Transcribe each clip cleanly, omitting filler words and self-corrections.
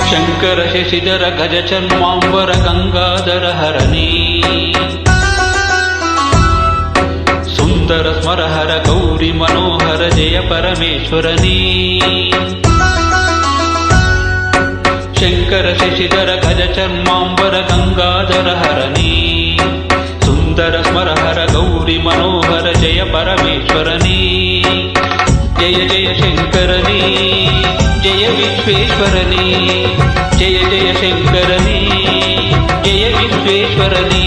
ಶಂಕರ ಶಶಿಧರ ಗಜ ಚರ್ಮಾಂಬರ ಗಂಗಾಧರ ಹರನೇ, ಸುಂದರ ಸ್ಮರಹರ ಗೌರಿ ಮನೋಹರ ಜಯ ಪರಮೇಶ್ವರನೇ. ಶಂಕರ ಶಶಿಧರ ಗಜ ಚರ್ಮಾಂಬರ ಗಂಗಾಧರ ಹರನೇ, ಸುಂದರ ಸ್ಮರಹರ ಗೌರಿ ಮನೋಹರ ಜಯ ಪರಮೇಶ್ವರನೇ. ಜಯ ಜಯ ಶಂಕರನೇ, ಜಯ ವಿಶ್ವೇಶ್ವರನೇ, ಜಯ ಜಯ ಶಂಕರನೇ, ಜಯ ವಿಶ್ವೇಶ್ವರನೇ.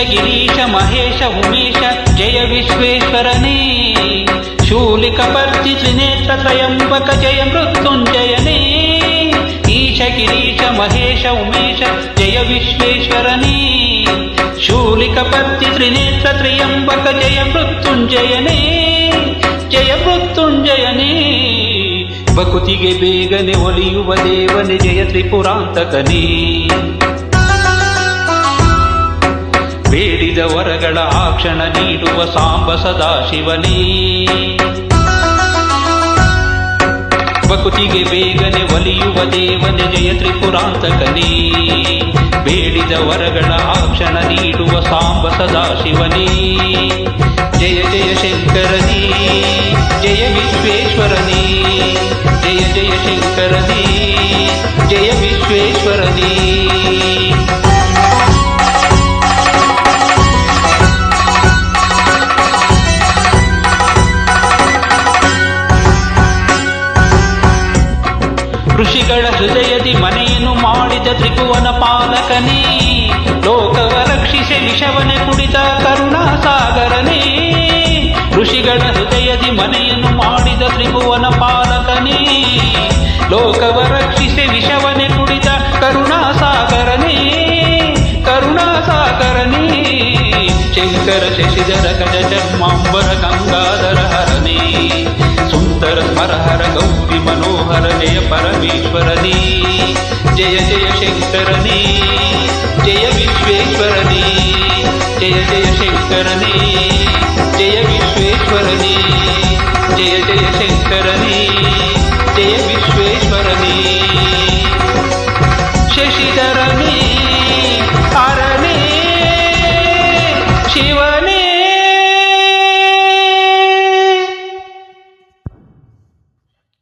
ಗಿರೀಶ ಮಹೇಶ ಉಮೇಶ ಜಯ ವಿಶ್ವೇಶ್ವರನೇ. ಶೂಲಿಕಪರ್ತಿ ತ್ರಿನೇತ್ರ ತ್ರಯಂಬಕ ಜಯ ಮೃತ್ಯುಂಜಯನೇ. ಈಶ ಗಿರೀಶ ಮಹೇಶ ಉಮೇಶ ಜಯ ವಿಶ್ವೇಶ್ವರನೇ. ಶೂಲಿಕಪರ್ತಿ ತ್ರಿನೇತ್ರ ತ್ರಯಂಬಕ ಜಯ ಮೃತ್ಯುಂಜಯನೇ, ಜಯ ಮೃತ್ಯುಂಜಯನೇ. ಬಕುತಿಗೆ ಬೇಗನೆ ಒಲಿಯುವ ದೇವನೇ ಜಯ ತ್ರಿಪುರಾಂತಕನೇ. ಬೇಡಿದ ವರಗಳ ಆ ಕ್ಷಣ ನೀಡುವ ಸಾಂಬ ಸದಾಶಿವನೇ. ಬಕುತಿಗೆ ಬೇಗನೆ ಒಲಿಯುವ ದೇವನೇ ಜಯ ತ್ರಿಪುರಾಂತಕನೇ. ಬೇಡಿದ ವರಗಳ ಆ ಕ್ಷಣ ನೀಡುವ ಸಾಂಬ ಸದಾಶಿವನೇ. ಜಯ ಜಯ ಶಂಕರನೇ, ಜಯ ವಿಶ್ವೇಶ್ವರನೇ, ಜಯ ಜಯ ಶಂಕರನೇ, ಜಯ ವಿಶ್ವೇಶ್ವರನೇ. ಋಷಿಗಳ ಹೃದಯದಿ ಮನೆಯನ್ನು ಮಾಡಿದ ತ್ರಿಭುವನ ಪಾಲಕನೇ. ಲೋಕವ ರಕ್ಷಿಸಿ ವಿಷವನೆ ಕುಡಿದ ಕರುಣಾಸಾಗರನೇ. ಋಷಿಗಳ ಹೃದಯದಿ ಮನೆಯನ್ನು ಮಾಡಿದ ತ್ರಿಭುವನ ಪಾಲಕನೇ. ಲೋಕವ ರಕ್ಷಿಸಿ ವಿಷವನೆ ಕುಡಿದ ಕರುಣಾಸಾಗರನೇ, ಕರುಣಾಸಾಗರನೇ. ಶಂಕರ ಶಶಿಧರ ಗಜ ಚರ್ಮಾಂಬರ ಗಂಗಾಧರ ಹರನೇ. ಸುಂದರ ಸ್ಮರಹರ ಗೌರಿ ಮನೋಹರ ಜಯ ಪರಮೇಶ್ವರನೇ. ಜಯ ಜಯ ಶಂಕರನೇ, ಜಯ ವಿಶ್ವೇಶ್ವರನೇ, ಜಯ ಜಯ ಶಂಕರನೇ,